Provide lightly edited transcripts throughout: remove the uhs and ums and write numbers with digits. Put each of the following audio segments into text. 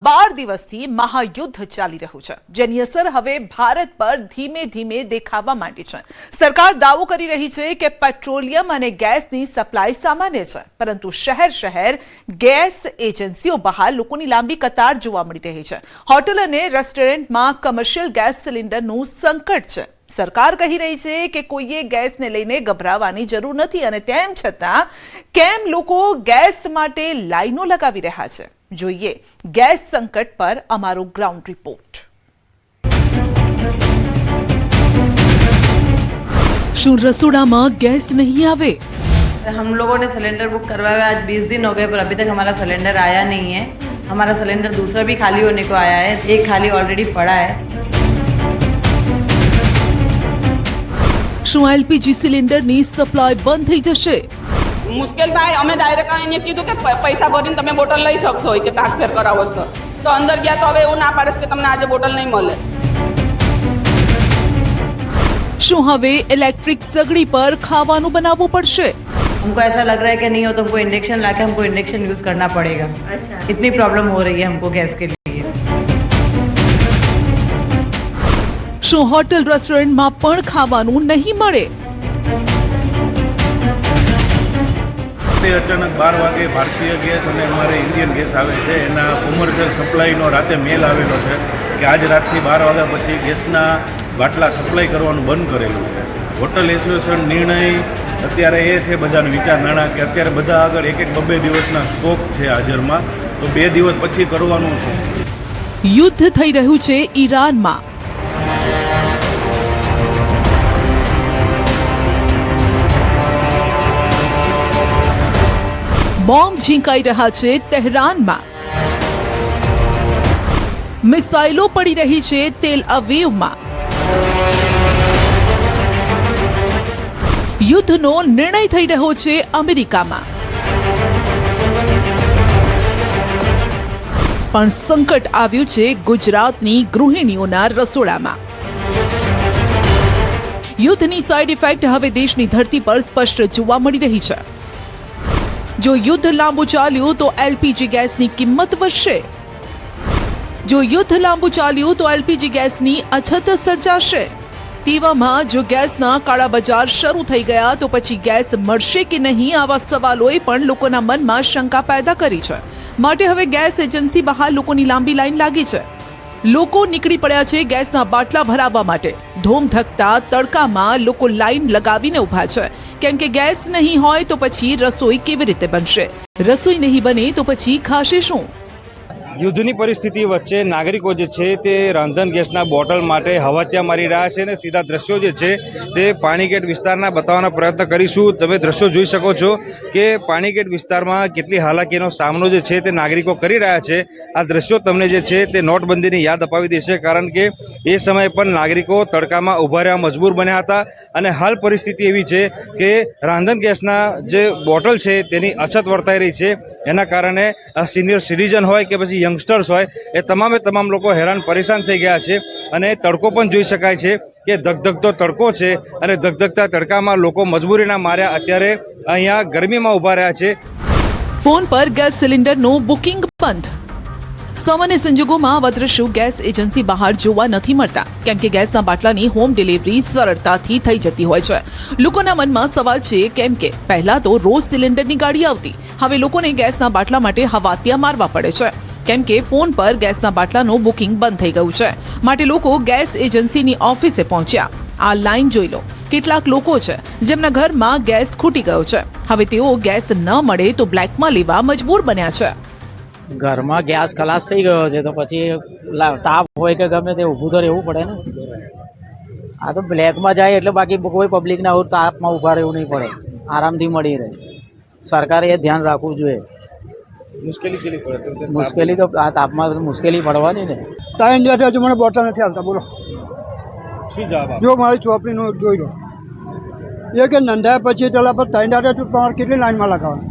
12 દિવસથી મહાયુદ્ધ ચાલી રહ્યું છે, જેની અસર હવે ભારત પર ધીમે ધીમે દેખાવા માંડી છે। સરકાર દાવો કરી રહી છે કે પેટ્રોલિયમ અને ગેસની સપ્લાય સામાન્ય છે, પરંતુ શહેર શહેર ગેસ એજન્સીઓ બહાર લોકોની લાંબી કતાર જોવા મળી રહી છે। હોટેલ અને રેસ્ટોરન્ટમાં કમર્શિયલ ગેસ સિલિન્ડરનું સંકટ છે। સરકાર કહી રહી છે કે કોઈએ ગેસને લઈને ગભરાવાની જરૂર નથી, અને તેમ છતાં કેમ લોકો ગેસ માટે લાઈનો લગાવી રહ્યા છે? જોઈએ ગેસ संकट पर हमारो ग्राउंड रिपोर्ट। શું રસોડામાં ગેસ नहीं आवे? हम लोगों ने सिलेंडर बुक करवाया, आज 20 दिन हो गए पर अभी तक हमारा सिलेंडर आया नहीं है। हमारा सिलेंडर दूसरा भी खाली होने को आया है, एक खाली ऑलरेडी पड़ा है। શું એલપીજી સિલિન્ડરની સપ્લાય બંધ થઈ જશે? मुश्किल था। अमे डायरेक्ट अहीं कीधुं के पैसा भरीने तमे बोटल लई शकशो के ट्रांसफर करावो तो अंदर गया तो हवे एवुं ना पाडे के तमने आज बोटल नहीं मळे। શું હવે ઇલેક્ટ્રિક સગડી પર ખાવાનું બનાવવું પડશે? हमको ऐसा लग रहा है कि नहीं हो तो हमको इंडक्शन लाके हमको इंडक्शन यूज करना पड़ेगा। अच्छा। इतनी प्रॉब्लम हो रही है हमको गैस के लिए। શું હોટેલ રેસ્ટોરન્ટમાં પણ ખાવાનું નહીં મળે? अचानक 12 वागे भारतीय गैस और अमारे इंडियन गैस आवे छे एना कमर्शियल सप्लाईनो राते मेल आवेलो छे कि आज रातथी 12 वाग्या पछी गैसना बाटला सप्लाई करवानुं बंद करेलुं छे। होटल एसोसिएशन निर्णय अत्यारे ए छे बधानो विचारधारणा कि अत्यारे बधा आगळ एक 2 दिवसना स्टॉक छे हाजरमां, तो 2 दिवस पछी करवानुं छे। युद्ध थई रह्युं छे ईरानमां। बॉम्ब झींकाई रहा छे तेहरानमां। मिसाइलो पड़ी रही छे तेल अवीवमां। युद्धनो निर्णय थई रह्यो छे अमेरिकामां। पण संकट आव्युं छे गुजरातनी गृहिणीओना रसोडामां। युद्धनी साइड इफेक्ट हवे देशनी धरती पर स्पष्ट जोवा मळी रही छे। जो युद्ध लांबू चाल्યું तो एलपीजी गैसनी किंमत વધશે। जो युद्ध लांबू चाल्યું तो एलपीजी गैसनी अछत सर्जाશે। તેવામાં જો ગેસના કાળા બજાર શરૂ થઈ ગયા તો પછી ગેસ મળશે કે નહીં, આવા સવાલોએ પણ લોકોના મનમાં શંકા પેદા કરી છે। માટે હવે ગેસ એજન્સી બહાર લોકોની લાંબી લાઈન લાગી છે। લોકો નીકળી પડ્યા છે ગેસના બાટલા ભરાવવા માટે। ધોમધકતા તડકામાં લોકો લાઈન લગાવીને ઊભા છે, કેમ કે ગેસ નહીં હોય તો પછી રસોઈ કેવી રીતે બનશે? રસોઈ નહીં બને તો પછી ખાશે શું? યુદ્ધની પરિસ્થિતિ વચ્ચે નાગરિકો જે છે તે રાંધણ ગેસના બોટલ માટે હવાત્યા મારી રહ્યા છે અને સીધા દ્રશ્યો જે છે તે પાણીગેટ વિસ્તારના બતાવવાનો પ્રયત્ન કરીશું। તમે દ્રશ્યો જોઈ શકો છો કે પાણીગેટ વિસ્તારમાં કેટલી હાલાકીનો સામનો જે છે તે નાગરિકો કરી રહ્યા છે। આ દ્રશ્યો તમને જે છે તે નોટબંધીની યાદ અપાવી દેશે, કારણ કે એ સમયે પણ નાગરિકો તડકામાં ઊભા રહેવા મજબૂર બન્યા હતા। અને હાલ પરિસ્થિતિ એવી છે કે રાંધણ ગેસના જે બોટલ છે તેની અછત વર્તાઈ રહી છે। એના કારણે સિનિયર સિટીઝન હોય કે પછી यंगस्टर्स होय ए तमामे तमाम लोग हैरान परेशान थई गया छे। अने तड़को पण जोई शकाय छे के धगधगतो तड़को छे अने धगधगता तड़कामां लोको मजबूरीना मार्या अत्यारे अहींया गरमीमां उभा रह्या छे। फोन पर गैस सिलिंडरनो बुकिंग बंध। सामान्य संजोगों आवा दृश्यो गैस एजन्सी बहार जोवा नहीं मळता, केम के गैसना बाटलानी होम डिलिवरी सरळताथी थई जती होय छे। लोकोना मनमा सवाल छे केम के पहला तो रोज सिलिंडरनी गाड़ी आवती, हवे लोकोने गैसना बाटला माटे हवातिया मारवा पड़े छे, केम के फोन पर गैसना बाटलानो बुकिंग बंद थई गयुं छे। माटे लोको गैस एजन्सीनी ऑफिसे पहोंच्या। आ लाइन जोई लो, કેટલાક લોકો છે જેમના ઘરમાં ગેસ ખૂટી ગયો છે। હવે તેઓ ગેસ ન મળે તો બ્લેકમાં લેવા મજબૂર બન્યા છે। ઘરમાં ગેસ ખલાસ થઈ ગયો છે તો પછી તાપ હોય કે ગમે તે ઊભું તો રહેવું પડે ને। આ તો બ્લેકમાં જાય એટલે બાકી કોઈ પબ્લિકને આવું તાપમાં ઊભા રહેવું નહીં પડે, આરામથી મળી રહે। સરકારે એ ધ્યાન રાખવું જોઈએ। મુશ્કેલી તો આ તાપમાં મુશ્કેલી પડવાની ને। 3 દિવસ હજુ મને બોટલ નથી આવતા, બોલો શું જવાબ? જો મારી ચોપડીનો જોઈ લો, એ કે નંદાયા પછી પેલા પર 3 દાડા તમારે કેટલી લાઈનમાં લગાવવાનું?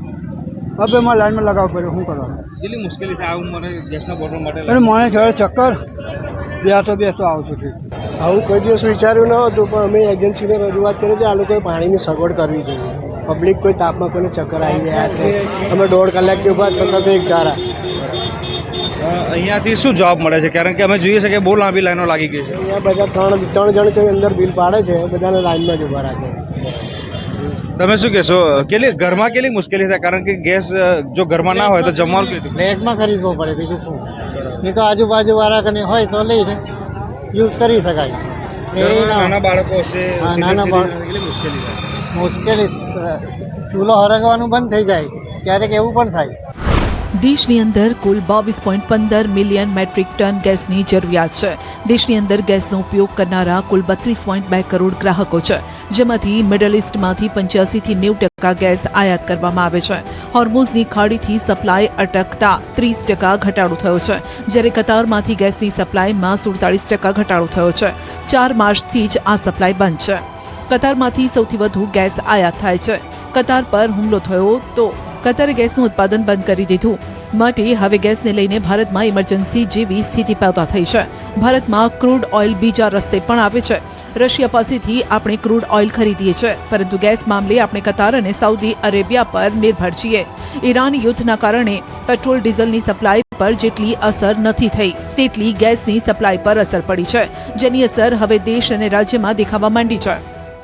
હવે મારે લાઈનમાં લગાવવું પડે, શું કરવાનું? કેટલી મુશ્કેલી થાય આવું મને ગેસના બોટલ માટે? અને મને થયો ચક્કર, બેસો આવશે। આવું કોઈ દિવસ વિચાર્યું ન હતું, પણ અમે એજન્સીને રજૂઆત કરી કે આ લોકોએ પાણીની સગવડ કરવી જોઈએ। પબ્લિક કોઈ તાપમાં કોઈને ચક્કર આવી ગયા હતા, અમે 1.5 કલાકથી ઊભા, સતત એક ધારા અહીંયાથી શું જવાબ મળે છે? કારણ કે અમે જોઈએ છે કે બહુ લાંબી લાઈનો લાગી ગઈ છે. અહીંયા બધા ત્રણ જણ કંઈ અંદર બિલ પાડે છે, બધાને લાઈનમાં જ ઊભા રાખે. તમે શું કહેશો? ઘરમાં કેટલી મુશ્કેલી થાય? કારણ કે ગેસ જો ઘરમાં ના હોય તો જમવાનું કેવી રીતે? બ્લેકમાં ખરીદવો પડે, બીજું શું? નહીં તો આજુબાજુ વાળા કને હોય તો લઈને યુઝ કરી શકાય. નાના બાળકો છે, નાના બાળકો કેટલી મુશ્કેલી થાય? મુશ્કેલી ચૂલો હરગવાનું બંધ થઈ જાય, ક્યારેક એવું પણ થાય. દેશની અંદર કુલ 22.15 મિલિયન મેટ્રિક ટન ગેસની જરૂરિયાત છે. દેશની અંદર ગેસનો ઉપયોગ કરનારા કુલ 32.2 કરોડ ગ્રાહકો છે, જેમાંથી મિડલ ઇસ્ટમાંથી 85 થી 90% ગેસ આયાત કરવામાં આવે છે. હોર્મુઝની ખાડીથી સપ્લાય અટકતા 30% ઘટાડો થયો છે, જ્યારે કતારમાંથી ગેસની સપ્લાયમાં 47% ઘટાડો થયો છે. 4 માર્ચથી જ આ સપ્લાય બંધ છે. કતારમાંથી સૌથી વધુ ગેસ આયાત થાય છે. કતાર પર હુમલો થયો તો કતારે ગેસનું ઉત્પાદન બંધ કરી દીધું. માટે હવે ગેસને લઈને ભારતમાં ઇમરજન્સી જેવી સ્થિતિ પેદા થઈ છે. ભારતમાં ક્રૂડ ઓઇલ બીજા રસ્તે પણ આવે છે. રશિયા પાસેથી આપણે ક્રૂડ ઓઇલ ખરીદીએ છીએ, પરંતુ ગેસ મામલે આપણે કતાર અને સાઉદી અરેબિયા પર નિર્ભર છીએ. ઈરાન યુદ્ધના કારણે પેટ્રોલ ડીઝલની સપ્લાય પર જેટલી અસર નથી થઈ, તેટલી ગેસની સપ્લાય પર અસર પડી છે, જેની અસર હવે દેશ અને રાજ્યમાં દેખાવા માંડી છે.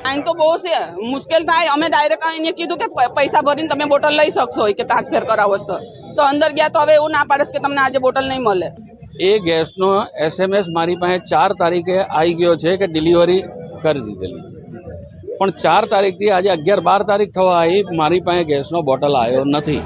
આમ તો બહુ છે મુશ્કેલ થાય. અમે ડાયરેક્ટ એને કીધું કે પૈસા ભરીને તમે બોટલ લઈ શકશો કે ટ્રાન્સફર કરાવો તો અંદર ગયા તો હવે એવું ના પાડે કે તમને આજે બોટલ નહીં મળે. એ ગેસનો SMS મારી પાસે 4 તારીખે આવી ગયો છે કે ડિલિવરી કરી દીધેલી, પણ 4 તારીખથી આજે 11-12 તારીખ થવા આવી, મારી પાસે ગેસનો બોટલ આવ્યો નથી.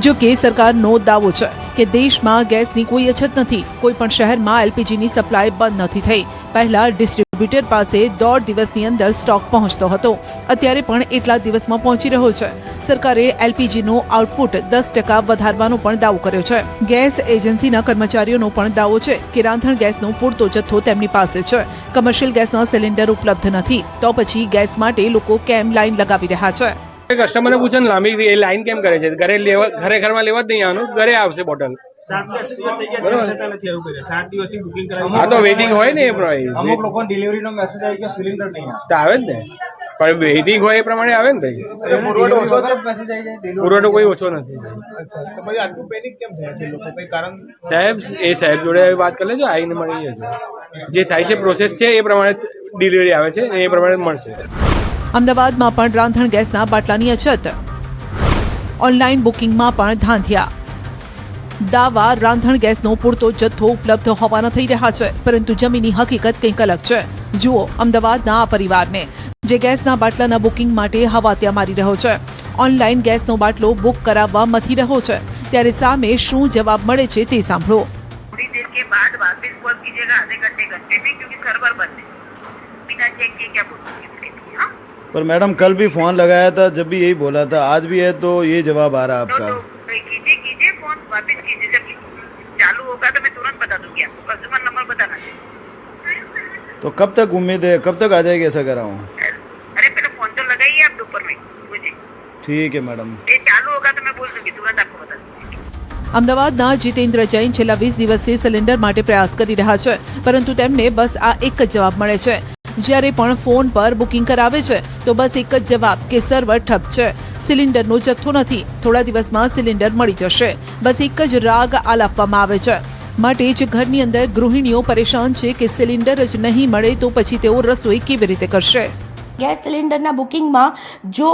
જો કે સરકારનો દાવો છે કે દેશમાં ગેસની કોઈ અછત નથી. કોઈ પણ શહેરમાં એલપીજીની સપ્લાય બંધ નથી થઈ. પહેલા ડિસ્ટ્રીબ્યુટર પાસે 1.5 દિવસની અંદર સ્ટોક પહોંચતો હતો, અત્યારે પણ એટલા દિવસમાં પહોંચી રહ્યો છે. સરકારે એલપીજીનું આઉટપુટ 10% વધારવાનો પણ દાવો કર્યો છે. ગેસ એજન્સીના કર્મચારીઓનો પણ દાવો છે કે રાંધણ ગેસનો પૂરતો જથ્થો તેમની પાસે છે. કમર્શિયલ ગેસના સિલિન્ડર ઉપલબ્ધ નથી, તો પછી ગેસ માટે લોકો કેમ લાઈન લગાવી રહ્યા છે? કસ્ટમરને પૂછો ને લાંબી એ લાઈન કેમ કરે છે? ઘરે ઘરમાં લેવા જ નહીં આવવાનું, ઘરે આવશે બોટલ. હા તો વેઇટિંગ હોય ને, એ અમુક લોકો ડિલિવરીનો મેસેજ આવી ગયો, સિલિન્ડર નહીં આવે જ ને, પણ વેઇટિંગ હોય એ પ્રમાણે આવે ને ભાઈ. પુરવઠો કોઈ ઓછો નથી. સાહેબ જોડે વાત કરી લેજો, આવીને મળી જજો. જે થાય છે પ્રોસેસ છે એ પ્રમાણે ડિલિવરી આવે છે એ પ્રમાણે મળશે. અમદાવાદમાં પણ રાંધણ ગેસના બાટલાની અછત. ઓનલાઈન બુકિંગમાં પણ ધાંધિયા. દાવા રાંધણ ગેસનો પૂરતો જથ્થો ઉપલબ્ધ હોવાના થઈ રહ્યા છે, પરંતુ જમીની હકીકત કંઈક અલગ છે. જુઓ અમદાવાદના આ પરિવારને, જે ગેસના બાટલાના બુકિંગ માટે હવાતિયા મારી રહ્યો છે. ઓનલાઈન ગેસનો બાટલો બુક કરાવવા મથી રહ્યો છે, ત્યારે સામે શું જવાબ મળે છે તે સાંભળો. थोड़ी देर के बाद वापस कॉल कीजिएगा, आधे घंटे में, क्योंकि सर्वर बंद है, बिना चेक किए क्या बोलूँगी उसके लिए. हाँ पर मैडम कल भी फोन लगाया था, जब भी यही बोला था, आज भी है तो ये जवाब आ रहा है आपका. कीजिए फोन वापस कीजिए, जब चालू होगा तो मैं तुरंत बता दूंगी आपको. कस्टमर नंबर बताना है. तो कब तक उम्मीद है, कब तक आ जाएगी ऐसा कर रहा हूँ? अरे पहले फोन तो लगाइए आप दोपहर में मुझे. ठीक है मैडम. ये चालू होगा तो मैं बोल दूंगी, तुरंत आपको बता दूंगी. અમદાવાદના જીતેન્દ્ર જૈન છેલ્લા 20 દિવસથી સિલિન્ડર માટે પ્રયાસ કરી રહ્યા છે, પરંતુ તેમને બસ આ એક જ જવાબ મળે છે. જ્યારે પણ ફોન પર બુકિંગ કરાવે છે તો બસ એક જ જવાબ કે સર્વર ઠપ છે, સિલિન્ડરનો જથ્થો નથી, થોડા દિવસમાં સિલિન્ડર મળી જશે. બસ એક જ રાગ આલાપવામાં આવે છે. માટે જ ઘરની અંદર ગૃહિણીઓ પરેશાન છે કે સિલિન્ડર જ નહીં મળે તો પછી તેઓ રસોઈ કેવી રીતે કરશે? ગેસ સિલિન્ડરના બુકિંગમાં જો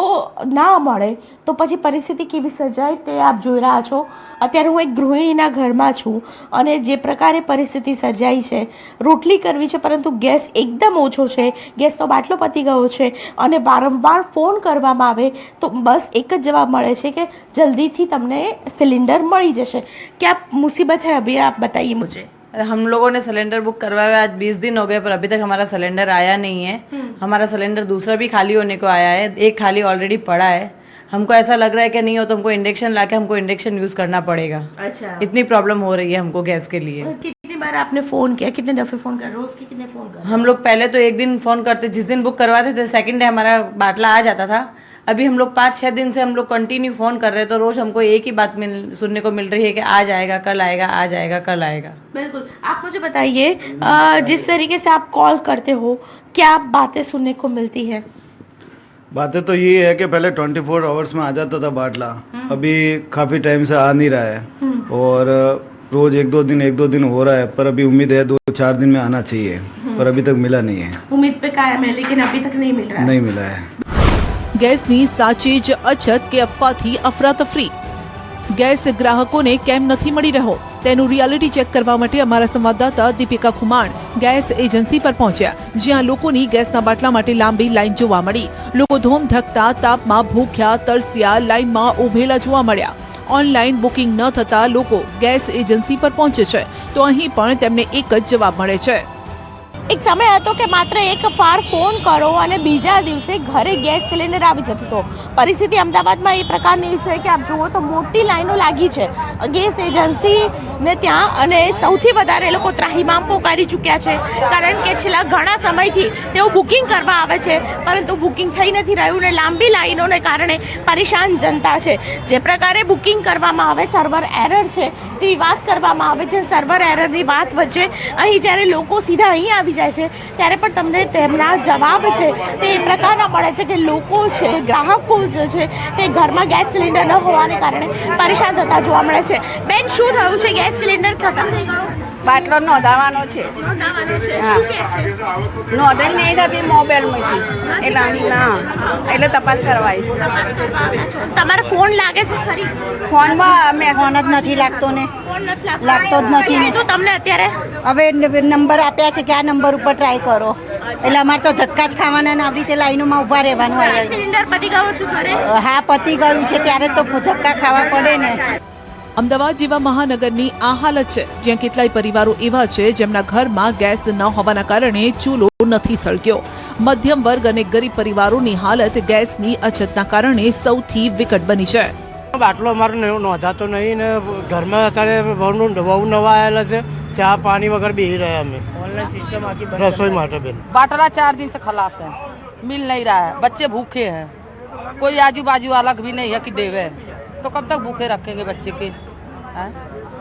ના મળે તો પછી પરિસ્થિતિ કેવી સર્જાય તે આપ જોઈ રહ્યા છો. અત્યારે હું એક ગૃહિણીના ઘરમાં છું અને જે પ્રકારે પરિસ્થિતિ સર્જાઈ છે, રોટલી કરવી છે પરંતુ ગેસ એકદમ ઓછો છે, ગેસનો બાટલો પતી ગયો છે અને વારંવાર ફોન કરવામાં આવે તો બસ એક જ જવાબ મળે છે કે જલ્દીથી તમને સિલિન્ડર મળી જશે. क्या मुसीबत है अभी आप बताइए मुझे. हम लोगों ने सिलेंडर बुक करवाया आज 20 दिन हो गए, पर अभी तक हमारा सिलेंडर आया नहीं है. हमारा सिलेंडर दूसरा भी खाली होने को आया है, एक खाली ऑलरेडी पड़ा है. हमको ऐसा लग रहा है कि नहीं हो तो हमको इंडक्शन लाके हमको इंडक्शन यूज करना पड़ेगा. अच्छा, इतनी प्रॉब्लम हो रही है हमको गैस के लिए. कितनी बार आपने फोन किया, कितने दफे फोन कर, रोज के कितने फोन कर? हम लोग पहले तो एक दिन फोन करते, जिस दिन बुक करवाते थे सेकंड डे हमारा बाटला आ जाता था. अभी हम लोग 5-6 दिन से हम लोग कंटिन्यू फोन कर रहे हैं, तो रोज हमको एक ही बात सुनने को मिल रही है कि आज आएगा, कल आएगा, आज आएगा, कल आएगा. बिल्कुल. आप मुझे बताइए, जिस तरीके से आप कॉल करते हो क्या बातें सुनने को मिलती है? बातें तो ये है कि पहले 24 आवर्स में आ जाता था बाटला, अभी काफ़ी टाइम से आ नहीं रहा है और रोज एक दो दिन हो रहा है, पर अभी उम्मीद है 2-4 दिन में आना चाहिए, पर अभी तक मिला नहीं है। उम्मीद पे कायम है लेकिन अभी तक नहीं मिल रहा है। नहीं मिला है। ગેસની સાચે જ અછત કે અફવાથી અફરાતફરી? ગેસ ગ્રાહકોને કેમ નથી મળી રહ્યો તેનું રિયાલિટી ચેક કરવા માટે અમારા સંવાદદાતા દીપિકા ખુમાણ ગેસ એજન્સી પર પહોંચ્યા, જ્યાં લોકોની ગેસના બાટલા માટે લાંબી લાઈન જોવા મળી. લોકો ધોમધકતા તાપમાં ભૂખ્યા તરસ્યા લાઈનમાં ઉભેલા જોવા મળ્યા. ઓનલાઈન બુકિંગ ન થતા લોકો ગેસ એજન્સી પર પહોંચે છે તો અહીં પણ તેમને એક જ જવાબ મળે છે. એક સમય હતો કે માત્ર એક વાર ફોન કરો અને બીજા દિવસે ઘરે ગેસ સિલિન્ડર આવી જતો હતો. પરિસ્થિતિ અમદાવાદમાં એ પ્રકારની છે કે આપ જુઓ તો મોટી લાઈનો લાગી છે ગેસ એજન્સીને ત્યાં, અને સૌથી વધારે લોકો ત્રાહિમામ પોકારી ચૂક્યા છે, કારણ કે છેલ્લા ઘણા સમયથી તેઓ બુકિંગ કરવા આવે છે પરંતુ બુકિંગ થઈ નથી રહ્યું ને લાંબી લાઈનોને કારણે પરેશાન જનતા છે. જે પ્રકારે બુકિંગ કરવામાં આવે સર્વર એરર છે તેવી વાત કરવામાં આવે છે. સર્વર એરરની વાત વચ્ચે અહીં જ્યારે લોકો સીધા અહીં આવી જાય છે ત્યારે પણ તમને તેમના જવાબ છે તે એ પ્રકારના મળે છે કે લોકો છે, ગ્રાહકો જે છે તે ઘરમાં ગેસ સિલિન્ડર ન હોવાને કારણે પરેશાન થતા જોવા મળે છે. બેન, શું થયું છે? ગેસ સિલિન્ડર ખતમ થઈ ગયો? બાટલો નોંધાવાનો છે. નોંધણી નહીં થતી મોબાઈલમાંથી, એટલે તપાસ કરવાઈશ. તમારો ફોન લાગે છે ખરી? ફોનમાં ફોન જ નથી લાગતો ને. લાગતો જ નથી તો તમને અત્યારે હવે નંબર આપ્યા છે કે આ નંબર ઉપર ટ્રાય કરો, એટલે અમારે તો ધક્કા જ ખાવાના ને આવી રીતે લાઈનોમાં ઊભા રહેવાનું આવે. સિલિન્ડર પતી ગયો છું ઘરે? હા, પતી ગયું છે ત્યારે તો ધક્કા ખાવા પડે ને. અમદાવાદ જેવા મહાનગરની આ હાલત છે, જ્યાં કેટલાય પરિવારો એવા છે જેમના ઘરમાં ગેસ ન હોવાના કારણે ચૂલો નથી સળગ્યો. મધ્યમ વર્ગ અને ગરીબ પરિવારોની હાલત ગેસની અછતના કારણે સૌથી વિકટ બની છે. બાટલો અમારે નોંધાતો નહીં ને ઘરમાં અત્યારે બહુ નવા આવેલા છે, ચા પાણી વગર બેસી રહ્યા અમે. ઓનલાઈન સિસ્ટમ આખી રસોઈ માટે બેન. बाटला 4 दिन से खलास है, मिल नहीं रहा है, बच्चे भूखे हैं, कोई आजू बाजू वाला भी नहीं है कि देवे, तो कब तक भूखे रखेंगे बच्चे के?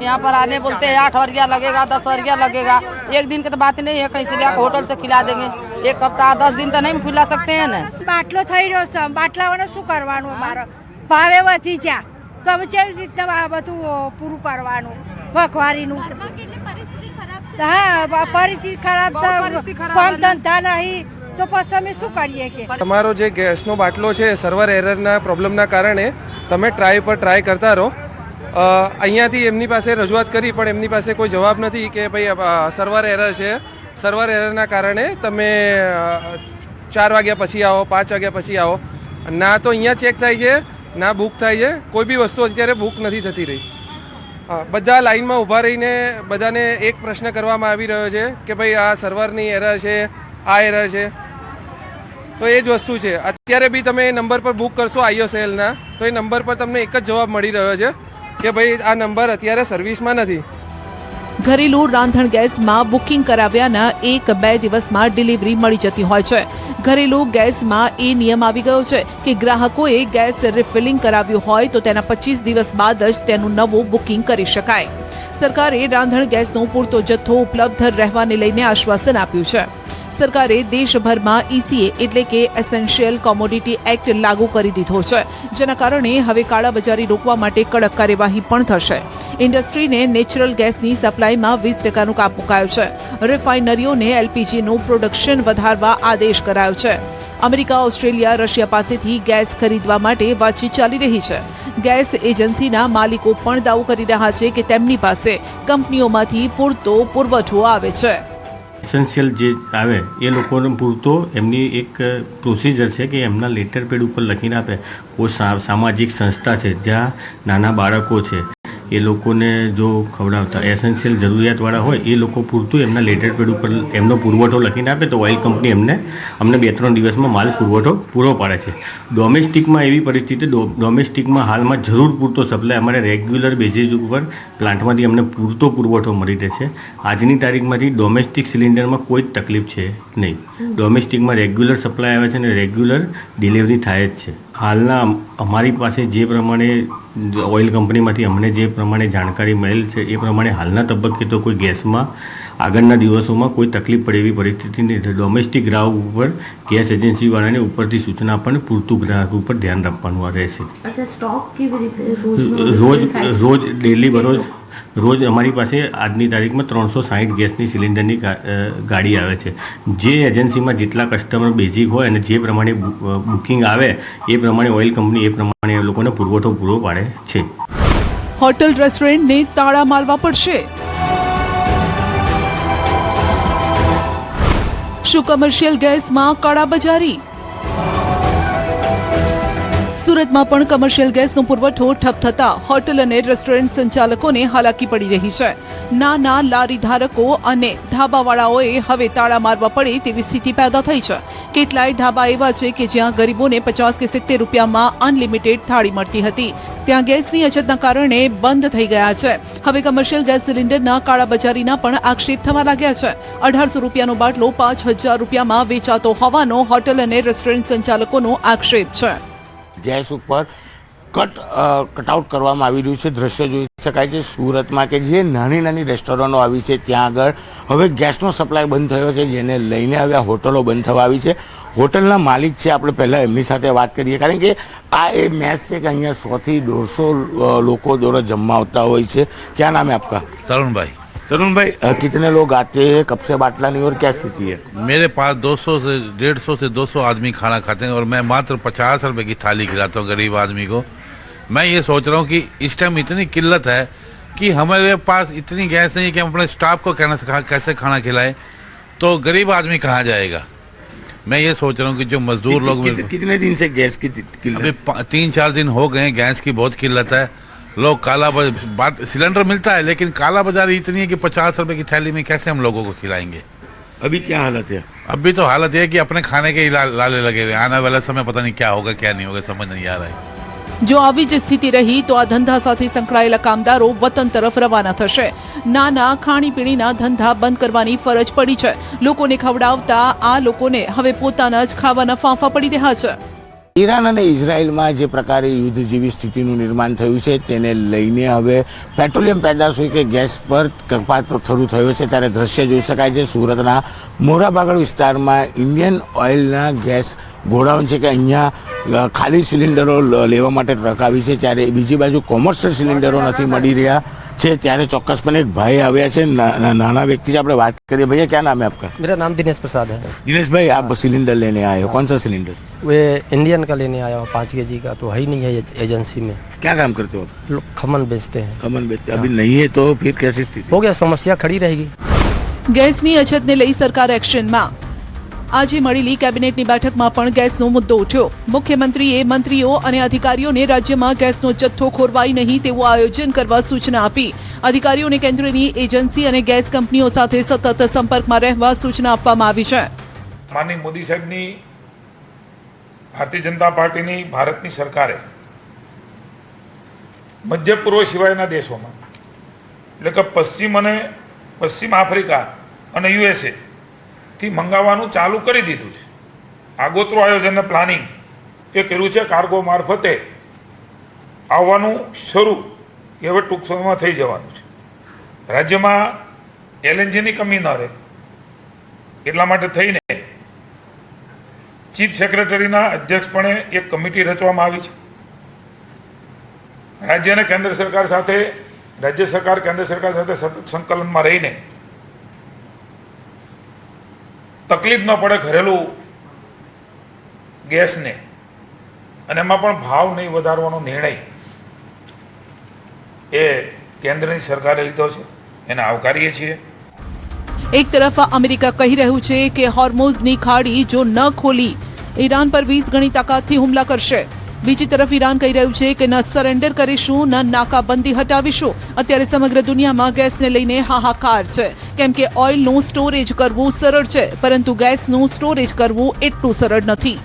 यहाँ पर आने बोलते हैं 8 वर्गिया लगेगा, 10 वर्गिया लगेगा. एक दिन की तो बात नहीं है, कहीं से लिया होटल से खिला देंगे. एक हफ्ता 10 दिन तो नहीं खिला सकते हैं ने. બાટલો થઈ રહ્યો છે, બાટલાઓને શું કરવાનું? અમારે ભાવે વધી જા તો અમે કેવી રીતે આ બધું પૂરું કરવાનું? મોંઘવારીનું હા, પરિસ્થિતિ ખરાબ છે, કામ ધંધા નહીં, તો પછી અમે શું કરીએ? કે તમારો જે ગેસનો બાટલો છે સર્વર એરરના પ્રોબ્લેમના કારણે તમે ટ્રાય કરતા રહો. અહીંયાથી એમની પાસે રજૂઆત કરી પણ એમની પાસે કોઈ જવાબ નથી કે ભાઈ સર્વર એરર છે, સર્વર એરરના કારણે તમે 4 વાગ્યા પછી આવો, 5 વાગ્યા પછી આવો. ના તો અહીંયા ચેક થાય છે, ના બુક થાય છે. કોઈ બી વસ્તુ અત્યારે બુક નથી થતી રહી. બધા લાઈનમાં ઊભા રહીને બધાને એક પ્રશ્ન કરવામાં આવી રહ્યો છે કે ભાઈ આ સર્વરની એરર છે, આ એરર છે. તો એ જ વસ્તુ છે. અત્યારે બી તમે એ નંબર પર બુક કરશો IOCLના તો એ નંબર પર તમને એક જ જવાબ મળી રહ્યો છે કે ભાઈ આ નંબર અત્યારે સર્વિસમાં નથી. ઘરેલું રાંધણ ગેસમાં બુકિંગ કરાવ્યાના 1-2 દિવસમાં ડિલિવરી મળી જતી હોય છે. ઘરેલું ગેસમાં એ નિયમ આવી ગયો છે કે ગ્રાહકોએ ગેસ રિફિલિંગ કરાવ્યું હોય તો તેના 25 દિવસ બાદ જ તેનું નવું બુકિંગ કરી શકાય. સરકારે રાંધણ ગેસનો પૂરતો જથ્થો ઉપલબ્ધ રહેવાને લઈને આશ્વાસન આપ્યું છે. સરકારે દેશભરમાં ECA એટલે કે એસેન્શિયલ કોમોડિટી એક્ટ લાગુ કરી દીધો છે, જેના કારણે હવે કાળાબજારી રોકવા માટે કડક કાર્યવાહી પણ થશે. ઇન્ડસ્ટ્રીને નેચરલ ગેસની સપ્લાયમાં 20% કાપ મુકાયો છે. રિફાઇનરીઓને LPGનું પ્રોડક્શન વધારવા આદેશ કરાયો છે. અમેરિકા, ઓસ્ટ્રેલિયા, રશિયા પાસેથી ગેસ ખરીદવા માટે વાતચીત ચાલી રહી છે. ગેસ એજન્સીના માલિકો પણ દાવો કરી રહ્યા છે કે તેમની પાસે કંપનીઓમાંથી પૂરતો પુરવઠો આવે છે. એસેન્શિયલ જે આવે એ લોકોને પૂરતો એમની એક પ્રોસિજર છે કે એમના લેટર પેડ ઉપર લખીને આપે. કોઈ સામાજિક સંસ્થા છે જ્યાં નાના બાળકો છે એ લોકોને જો ખવડાવતા એસેન્શિયલ જરૂરિયાતવાળા હોય એ લોકો પૂરતું એમના લેટર પેડ ઉપર એમનો પુરવઠો લખીને આપે તો ઓઇલ કંપની અમને 2-3 દિવસમાં માલ પુરવઠો પૂરો પાડે છે. ડોમેસ્ટિકમાં એવી પરિસ્થિતિ, ડોમેસ્ટિકમાં હાલમાં જરૂર પૂરતો સપ્લાય અમારે રેગ્યુલર બેઝિસ ઉપર પ્લાન્ટમાંથી અમને પૂરતો પુરવઠો મળી રહે છે. આજની તારીખમાંથી ડોમેસ્ટિક સિલિન્ડરમાં કોઈ જ તકલીફ છે નહીં. ડોમેસ્ટિકમાં રેગ્યુલર સપ્લાય આવે છે અને રેગ્યુલર ડિલિવરી થાય જ છે. હાલના અમારી પાસે જે પ્રમાણે ઓઇલ કંપનીમાંથી અમને જે પ્રમાણે જાણકારી મળેલ છે એ પ્રમાણે હાલના તબક્કે તો કોઈ ગેસમાં આગળના દિવસોમાં કોઈ તકલીફ પડે એવી પરિસ્થિતિ નહીં. ડોમેસ્ટિક ગ્રાહક ઉપર ગેસ એજન્સીવાળાને ઉપરથી સૂચના પણ પૂરતું ગ્રાહક ઉપર ધ્યાન રાખવાનું રહેશે. રોજ ડેલી બરોજ રોજ અમારી પાસે આજની તારીખમાં 360 ગેસની સિલિન્ડરની ગાડી આવે છે. જે એજન્સીમાં જેટલા કસ્ટમર બેઝિક હોય અને જે પ્રમાણે બુકિંગ આવે એ પ્રમાણે ઓઇલ કંપની એ પ્રમાણે એ લોકોને પુરવઠો પૂરો પાડે છે. હોટલ રેસ્ટોરન્ટને તાળા મારવા પડશે. શું કમર્શિયલ ગેસમાં કાળાબજારી? સુરતમાં પણ કમર્શિયલ ગેસનો પુરવઠો ઠપ થતા હોટલ અને રેસ્ટોરન્ટ સંચાલકોને હાલાકી પડી રહી છે. નાના લારી ધારકો અને ધાબાવાળાઓએ હવે તાળા મારવા પડે તેવી સ્થિતિ પેદા થઈ છે. કેટલાય ધાબા એવા છે કે જ્યાં ગરીબોને 50 કે 70 રૂપિયામાં અનલિમિટેડ થાળી મળતી હતી, ત્યાં ગેસની અછતના કારણે બંધ થઈ ગયા છે. હવે કમર્શિયલ ગેસ સિલિન્ડરના કાળાબજારીના પણ આક્ષેપ થવા લાગ્યા છે. 1800 રૂપિયાનો બાટલો 5000 રૂપિયામાં વેચાતો હોવાનો હોટલ અને રેસ્ટોરન્ટ સંચાલકોનો આક્ષેપ છે. ગેસ ઉપર કટઆઉટ કરવામાં આવી રહ્યું છે. દ્રશ્ય જોઈ શકાય છે સુરતમાં કે જે નાની નાની રેસ્ટોરન્ટો આવી છે ત્યાં આગળ હવે ગેસનો સપ્લાય બંધ થયો છે, જેને લઈને હવે આ હોટલો બંધ થવા આવી છે. હોટલના માલિક છે, આપણે પહેલાં એમની સાથે વાત કરીએ, કારણ કે આ એ મેચ છે કે અહીંયા 100 થી 150 લોકો દોરો જમવા આવતા હોય છે. ક્યાં નામ है आपका? तरुण भाई. तरुण भाई, कितने लोग आते हैं, कब से बाटला नहीं और क्या स्थिति है? मेरे पास 200 से 150 से 200 आदमी खाना खाते हैं और मैं मात्र 50 रुपए की थाली खिलाता हूँ गरीब आदमी को. मैं ये सोच रहा हूँ कि इस टाइम इतनी किल्लत है कि हमारे पास इतनी गैस नहीं है कि हम अपने स्टाफ को कैसे खाना खिलाएं, तो गरीब आदमी कहाँ जाएगा. मैं ये सोच रहा हूँ कि जो मजदूर लोग कितने दिन से गैस की किल्लत? अभी 3-4 दिन हो गए, गैस की बहुत किल्लत है. लोग सिलेंडर मिलता है लेकिन काला बाजारी इतनी है कि 50 रुपए की थैली में कैसे हम लोगों को खिलाएंगे. अभी क्या हालत है? अभी तो हालत है कि अपने खाने के ही लाले लगे हुए. आने वाला समय पता नहीं क्या होगा क्या नहीं होगा, समझ नहीं आ रहा है. જો આવી જ સ્થિતિ રહી તો આ ધંધા સાથે સંકળાયેલા કામદારો વતન તરફ રવાના થશે. નાના ખાણીપીણીના ધંધા બંધ કરવાની ફરજ પડી છે. લોકોને ખવડાવતા આ લોકોને હવે પોતાના જ ખાવાના ફાંફા પડી રહ્યા છે. ઈરાન અને ઇઝરાયલમાં જે પ્રકારે યુદ્ધ જેવી સ્થિતિનું નિર્માણ થયું છે તેને લઈને હવે પેટ્રોલિયમ પેદાશ હોય કે ગેસ પર કપાત શરૂ થયો છે. ત્યારે દ્રશ્ય જોઈ શકાય છે સુરતના મોરાબાગડ વિસ્તારમાં ઇન્ડિયન ઓઇલના ગેસ ગોડાઉન છે કે અહીંયા ખાલી સિલિન્ડરો લેવા માટે ટ્રક આવી છે, ત્યારે બીજી બાજુ કોમર્શિયલ સિલિન્ડરો નથી મળી રહ્યા છે. ત્યારે ચોક્કસપણે એક ભાઈ આવ્યા છે, નાના व्यक्ति से આપણે વાત કરીએ. भैया क्या नाम है आपका? मेरा नाम दिनेश प्रसाद है. दिनेश भाई, आप सिलेंडर लेने आए हो, कौन सा सिलेंडर? वे इंडियन का लेने आया हूँ, 5 kg का. तो है ही नहीं है एजेंसी में. क्या काम करते हो? लोग खमन बेचते हैं. खमन बेचते. अभी नहीं है तो फिर कैसी स्थिति? हो गया, समस्या खड़ी रहेगी. ગેસની અછતને લઈ સરકાર એક્શનમાં. આજે મળેલી કેબિનેટની બેઠકમાં પણ ગેસનો મુદ્દો ઉઠ્યો. મુખ્યમંત્રીએ મંત્રીઓ અને અધિકારીઓને રાજ્યમાં ગેસનો જથ્થો ખોરવાય નહીં તેવું આયોજન કરવા સૂચના આપી. અધિકારીઓને કેન્દ્રની એજન્સી અને ગેસ કંપનીઓ સાથે સતત સંપર્કમાં રહેવા સૂચના આપવામાં આવી છે. માનનીય મોદી સાહેબની ભારતીય જનતા પાર્ટીની ભારતની સરકારે મધ્ય પૂર્વ સિવાયના દેશોમાં એટલે કે પશ્ચિમ આફ્રિકા અને USA થી મંગાવવાનું ચાલુ કરી દીધું છે. આગોતરું આયોજન અને પ્લાનિંગ એ કર્યું છે. કાર્ગો મારફતે આવવાનું શરૂ એ હવે ટૂંક સમયમાં થઈ જવાનું છે. રાજ્યમાં LNGની કમી ન રહે એટલા માટે થઈને ચીફ સેક્રેટરીના અધ્યક્ષપણે એક કમિટી રચવામાં આવી છે. રાજ્ય અને કેન્દ્ર સરકાર સાથે કેન્દ્ર સરકાર સાથે સતત સંકલનમાં રહીને તકલીફ ન પડે ઘરેલું ગેસને, અને એમાં પણ ભાવ નહીં વધારવાનો નિર્ણય એ કેન્દ્રની સરકારે લીધો છે, એને આવકારીએ છીએ. એક તરફ અમેરિકા કહી રહ્યું છે કે હોર્મોઝની ખાડી જો ન ખોલી ઈરાન પર 20 ગણી તાકાતથી હુમલા કરશે. બીજી તરફ ઈરાન કહી રહ્યું છે કે ન સરેન્ડર કરીશું ન નાકાબંધી હટાવીશું. અત્યારે સમગ્ર દુનિયામાં ગેસને લઈને હાહાકાર છે, કેમ કે ઓઇલનું સ્ટોરેજ કરવું સરળ છે પરંતુ ગેસનું સ્ટોરેજ કરવું એટલું સરળ નથી.